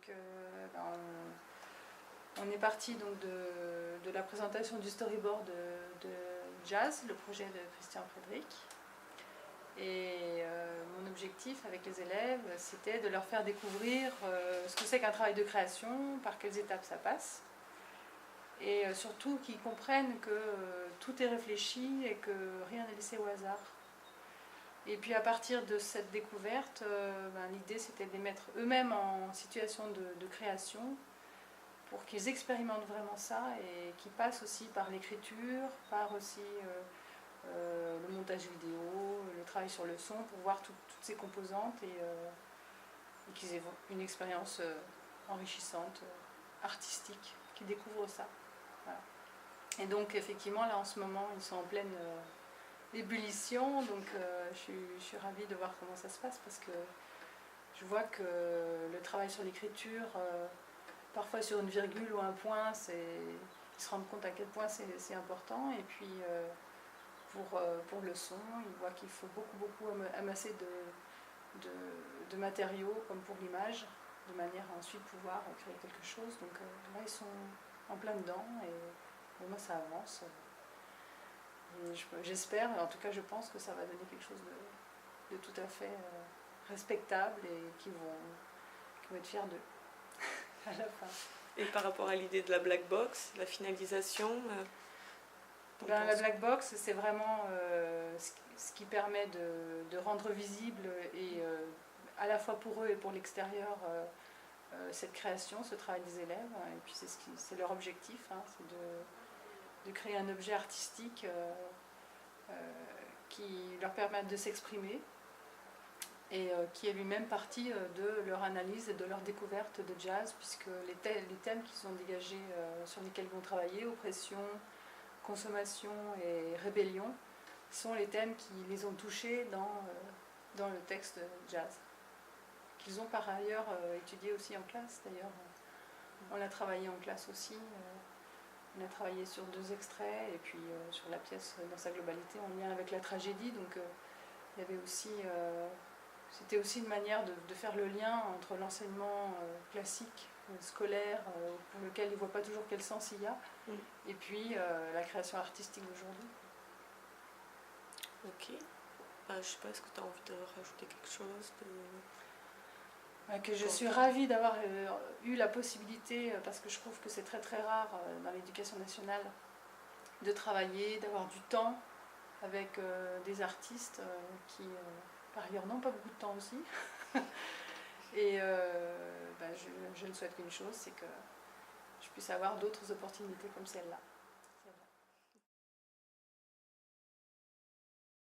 Donc, on est parti donc de la présentation du storyboard de Jazz, le projet de Christian Frédéric. Et mon objectif avec les élèves, c'était de leur faire découvrir ce que c'est qu'un travail de création, par quelles étapes ça passe. Et surtout qu'ils comprennent que tout est réfléchi et que rien n'est laissé au hasard. Et puis à partir de cette découverte, l'idée c'était de les mettre eux-mêmes en situation de création pour qu'ils expérimentent vraiment ça et qu'ils passent aussi par l'écriture, par aussi le montage vidéo, le travail sur le son pour voir toutes ces composantes et qu'ils aient une expérience enrichissante, artistique, qu'ils découvrent ça. Voilà. Et donc effectivement là en ce moment ils sont en pleine ébullition, donc je suis ravie de voir comment ça se passe parce que je vois que le travail sur l'écriture, parfois sur une virgule ou un point, ils se rendent compte à quel point c'est important. Et puis pour le son, ils voient qu'il faut beaucoup amasser de matériaux comme pour l'image, de manière à ensuite pouvoir créer quelque chose. Donc là ils sont en plein dedans et moi ça avance. Et j'espère, en tout cas je pense que ça va donner quelque chose de tout à fait respectable et qui vont être fiers d'eux à la fin. Et par rapport à l'idée de la black box, la finalisation la black box, c'est vraiment ce qui permet de rendre visible et à la fois pour eux et pour l'extérieur cette création, ce travail des élèves. Et puis c'est leur objectif, hein, c'est de créer un objet artistique qui leur permette de s'exprimer et qui est lui-même partie de leur analyse et de leur découverte de jazz, puisque les thèmes qu'ils ont dégagés, sur lesquels ils vont travailler, oppression, consommation et rébellion, sont les thèmes qui les ont touchés dans le texte jazz, qu'ils ont par ailleurs étudié aussi en classe. D'ailleurs, on l'a travaillé en classe aussi. On a travaillé sur 2 extraits et puis sur la pièce dans sa globalité en lien avec la tragédie. Donc il y avait aussi, c'était aussi une manière de faire le lien entre l'enseignement classique, scolaire, pour lequel ils ne voient pas toujours quel sens il y a, et puis la création artistique d'aujourd'hui. Ok. Je ne sais pas, est-ce que tu as envie de rajouter quelque chose que je suis ravie d'avoir eu la possibilité, parce que je trouve que c'est très rare dans l'éducation nationale, de travailler, d'avoir du temps avec des artistes qui, par ailleurs, n'ont pas beaucoup de temps aussi. Et je ne souhaite qu'une chose, c'est que je puisse avoir d'autres opportunités comme celle-là.